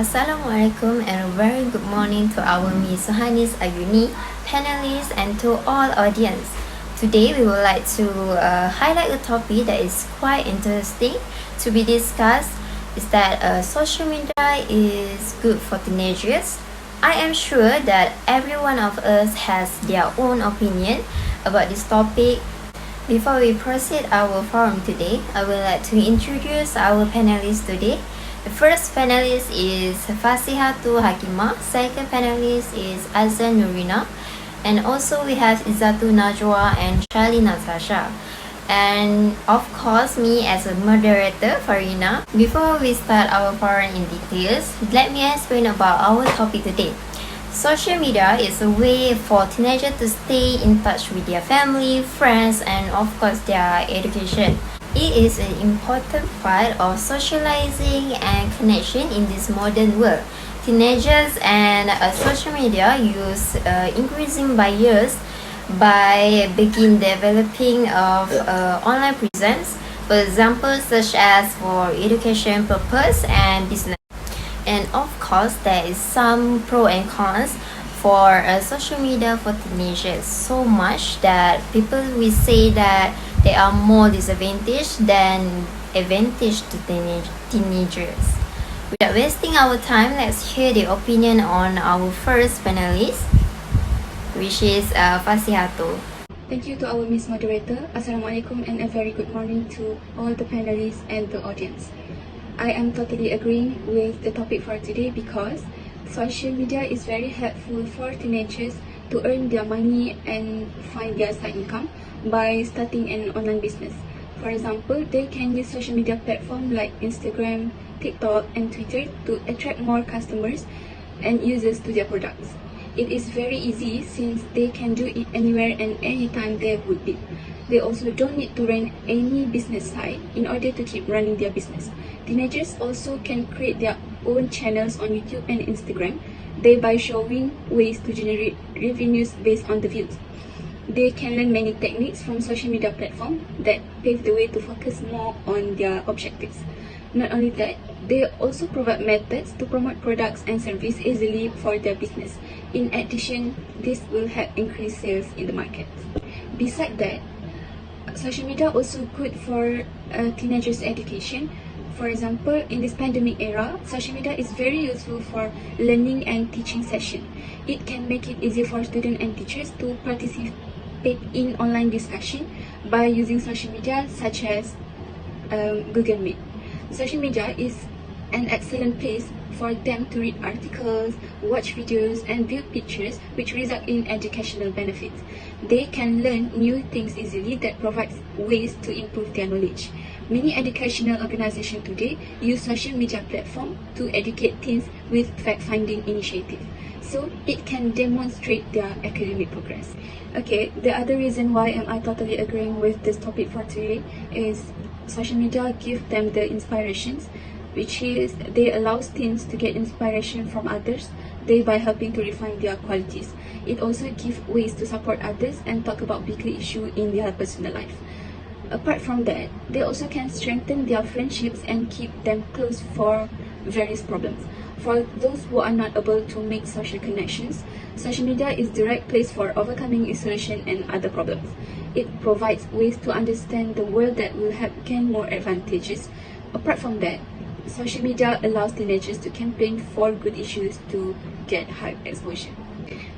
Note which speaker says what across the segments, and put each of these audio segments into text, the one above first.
Speaker 1: Assalamualaikum and a very good morning to our Miss Suhanis Ayuni, panelists and to all audience. Today we would like to highlight a topic that is quite interesting to be discussed is that social media is good for teenagers. I am sure that every one of us has their own opinion about this topic. Before we proceed our forum today, I would like to introduce our panelists today. The first panelist is Fasihatu Hakimah. Second panelist is Azan Nurina. And also we have Izzatu Najwa and Charlie Natasha. And of course me as a moderator, Farina. Before we start our forum in details, let me explain about our topic today. Social media is a way for teenagers to stay in touch with their family, friends, and of course their education. It is an important part of socializing and connection in this modern world. Teenagers and social media use increasing by years by begin developing of online presence, for example, such as for education purpose and business. And of course, there is some pro and cons for social media for teenagers. So much that people will say that they are more disadvantaged than advantage to teenagers. Without wasting our time, let's hear the opinion on our first panelist, which is Fasihato.
Speaker 2: Thank you to our Miss Moderator. Assalamualaikum and a very good morning to all the panelists and the audience. I am totally agreeing with the topic for today because social media is very helpful for teenagers to earn their money and find their side income by starting an online business. For example, they can use social media platforms like Instagram, TikTok, and Twitter to attract more customers and users to their products. It is very easy since they can do it anywhere and anytime they would be. They also don't need to run any business site in order to keep running their business. Teenagers also can create their own channels on YouTube and Instagram, thereby showing ways to generate revenues based on the views. They can learn many techniques from social media platforms that pave the way to focus more on their objectives. Not only that, they also provide methods to promote products and services easily for their business. In addition, this will help increase sales in the market. Besides that, social media also good for teenagers' education. For example, in this pandemic era, social media is very useful for learning and teaching sessions. It can make it easier for students and teachers to participate in online discussion by using social media such as Google Meet. Social media is an excellent place for them to read articles, watch videos, and view pictures which result in educational benefits. They can learn new things easily that provides ways to improve their knowledge. Many educational organizations today use social media platforms to educate teens with fact-finding initiatives, so it can demonstrate their academic progress. Okay, the other reason why am I totally agreeing with this topic for today is social media give them the inspirations, which is they allow teens to get inspiration from others, thereby helping to refine their qualities. It also gives ways to support others and talk about bigger issues in their personal life. Apart from that, they also can strengthen their friendships and keep them close for various problems. For those who are not able to make social connections, social media is the right place for overcoming isolation and other problems. It provides ways to understand the world that will help gain more advantages. Apart from that, social media allows teenagers to campaign for good issues to get high exposure.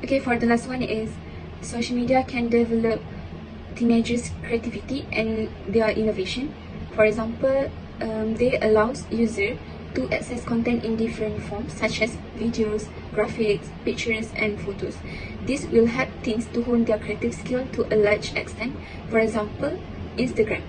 Speaker 2: Okay, for the last one is social media can develop teenagers' creativity and their innovation. For example, they allows users to access content in different forms such as videos, graphics, pictures, and photos. This will help teens to hone their creative skill to a large extent. For example, Instagram.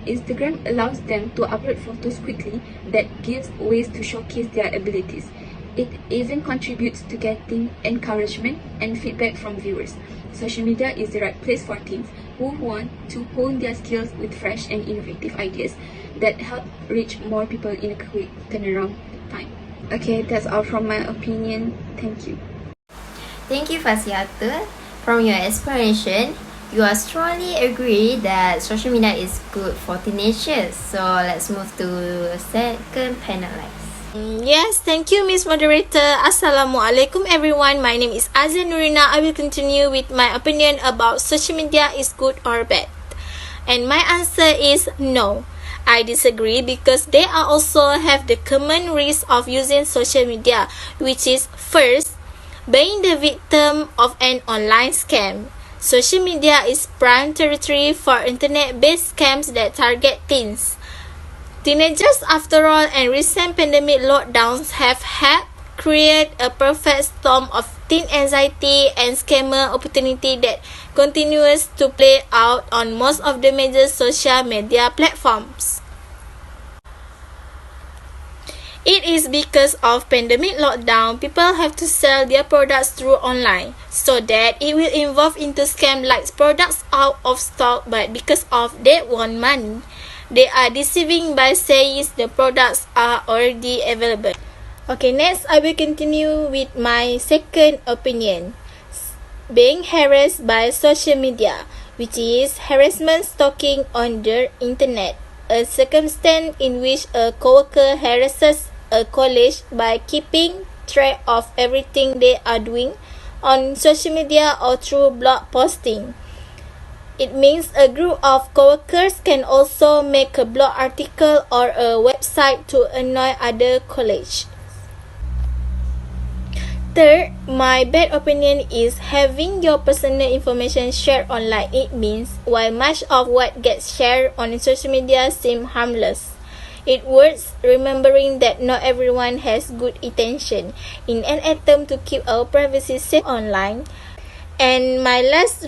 Speaker 2: Instagram allows them to upload photos quickly that gives ways to showcase their abilities. It even contributes to getting encouragement and feedback from viewers. Social media is the right place for teens who want to hone their skills with fresh and innovative ideas that help reach more people in a quick turnaround time. Okay, that's all from my opinion. Thank you.
Speaker 1: Thank you, Fasihato. From your explanation, you are strongly agree that social media is good for teenagers. So let's move to the second panelist.
Speaker 3: Yes, thank you, Miss Moderator. Assalamualaikum, everyone. My name is Azia Nurina. I will continue with my opinion about social media is good or bad. And my answer is no. I disagree because they are also have the common risk of using social media, which is first, being the victim of an online scam. Social media is prime territory for internet-based scams that target teens. Teenagers, after all, and recent pandemic lockdowns have helped create a perfect storm of teen anxiety and scammer opportunity that continues to play out on most of the major social media platforms. It is because of pandemic lockdown, people have to sell their products through online, so that it will involve into scam like products out of stock, but because of they want money, they are deceiving by saying the products are already available. Okay, next I will continue with my second opinion. Being harassed by social media, which is harassment stalking on the internet, a circumstance in which a coworker harasses a colleague by keeping track of everything they are doing on social media or through blog posting. It means a group of coworkers can also make a blog article or a website to annoy other colleagues. Third, my bad opinion is having your personal information shared online. It means while much of what gets shared on social media seems harmless, it worth remembering that not everyone has good intention in an attempt to keep our privacy safe online. And my last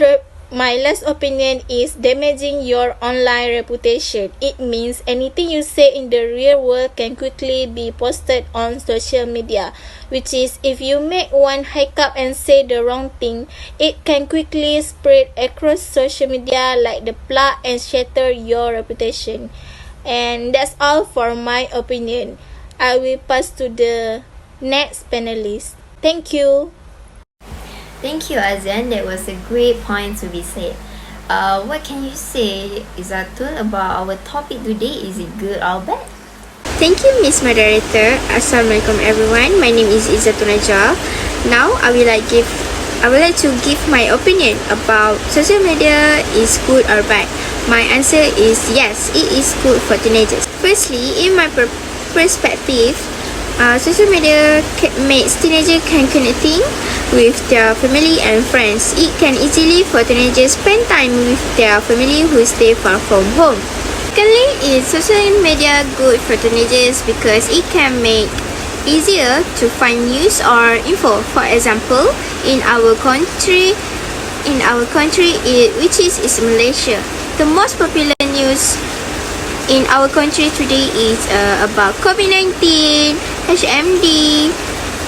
Speaker 3: opinion is damaging your online reputation. It means anything you say in the real world can quickly be posted on social media, which is if you make one hiccup and say the wrong thing, it can quickly spread across social media like the plague and shatter your reputation. And that's all for my opinion. I will pass to the next panelist. Thank you.
Speaker 1: Thank you, Azan. That was a great point to be said. What can you say, Izatul, about our topic today? Is it good or bad?
Speaker 4: Thank you, Miss Moderator. Assalamualaikum, everyone. My name is Izzatul Najah. Now, I would like to give my opinion about social media is good or bad. My answer is yes, it is good for teenagers. Firstly, in my perspective, social media makes teenagers connecting with their family and friends. It can easily for teenagers spend time with their family who stay far from home. Secondly, is social media good for teenagers because it can make easier to find news or info. For example, in our country, which is Malaysia, the most popular news in our country today is about COVID-19, HMD,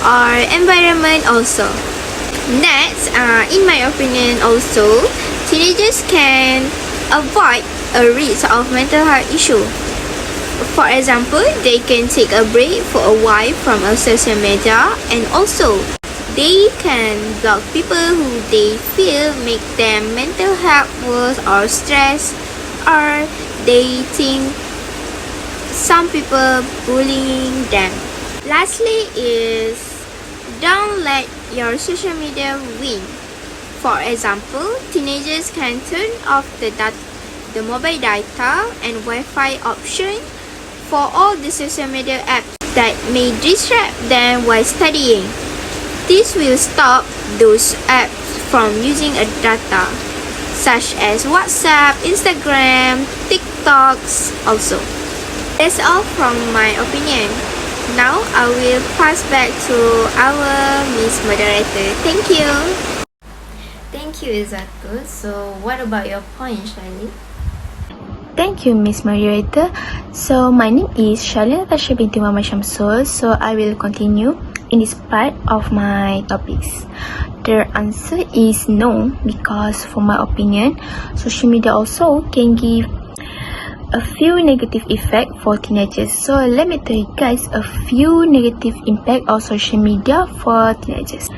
Speaker 4: or environment also. Next, in my opinion also, teenagers can avoid a risk of mental health issue. For example, they can take a break for a while from a social media, and also they can block people who they feel make them mental health worse or stress, or they think some people bullying them. Lastly is don't let your social media win. For example, teenagers can turn off the mobile data and Wi-Fi option for all the social media apps that may distract them while studying. This will stop those apps from using a data, such as WhatsApp, Instagram, TikToks also. That's all from my opinion. Now I will pass back to our Miss Moderator. Thank you.
Speaker 1: Thank you, Izatul. So, what about your point, Shaili?
Speaker 5: Thank you, Miss Moderator. So, my name is Shalina Tasha binti Muhammad Shamsul. So, I will continue in this part of my topics. The answer is no, because for my opinion, social media also can give a few negative effects for teenagers. So, let me tell you guys a few negative impact of social media for teenagers.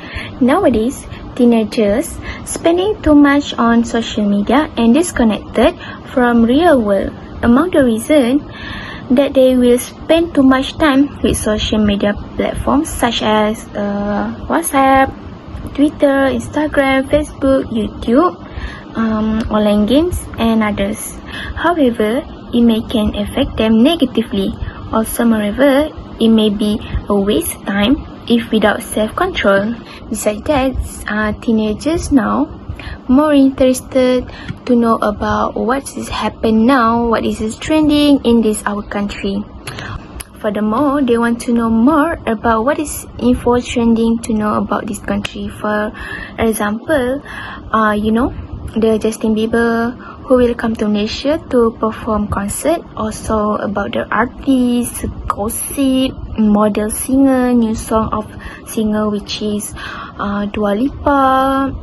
Speaker 5: Nowadays, teenagers spending too much on social media and disconnected from real world. Among the reasons, that they will spend too much time with social media platforms such as WhatsApp, Twitter, Instagram, Facebook, YouTube, online games, and others. However, it may can affect them negatively. Also, moreover, it may be a waste of time if without self-control. Besides that, teenagers now more interested to know about what is happening now, what is trending in this our country. Furthermore, they want to know more about what is info trending to know about this country. For example, the Justin Bieber who will come to Malaysia to perform concert, also about the artists, gossip, model singer, new song of singer which is Dua Lipa,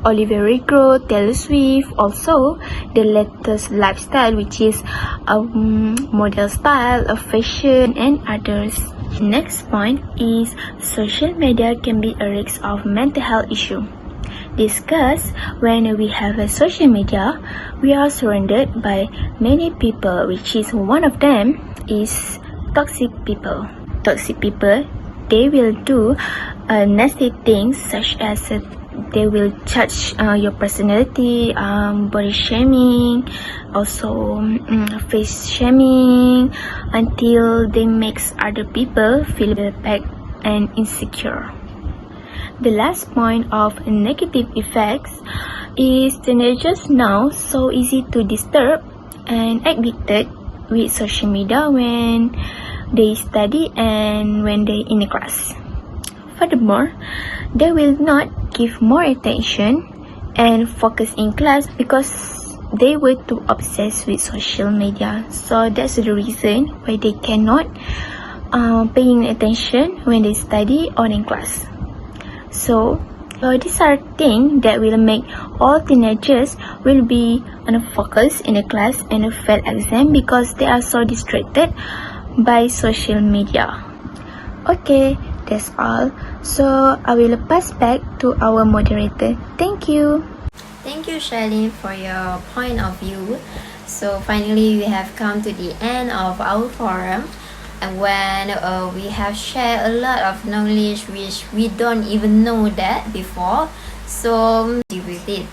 Speaker 5: Olivia Rodrigo, Taylor Swift, also the latest lifestyle which is model style of fashion and others. Next point is social media can be a risk of mental health issue. Discuss when we have a social media, we are surrounded by many people, which is one of them is toxic people. Toxic people, they will do nasty things such as they will judge your personality, body shaming, also face shaming, until they makes other people feel bad and insecure. The last point of negative effects is teenagers now so easy to disturb and addicted with social media when they study and when they in the class. Furthermore, they will not give more attention and focus in class because they were too obsessed with social media. So that's the reason why they cannot paying attention when they study or in class. So these are things that will make all teenagers will be unfocused in the class and fail exam because they are so distracted by social media. Okay, that's all. So I will pass back to our moderator. Thank you.
Speaker 1: Thank you, Charlene, for your point of view. So finally, we have come to the end of our forum. And when we have shared a lot of knowledge which we don't even know that before, so deal with it.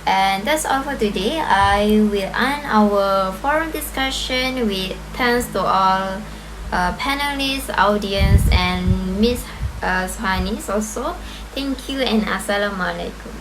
Speaker 1: And that's all for today. I will end our forum discussion with thanks to all panelists, audience, and Miss Suhanis also. Thank you and Assalamualaikum.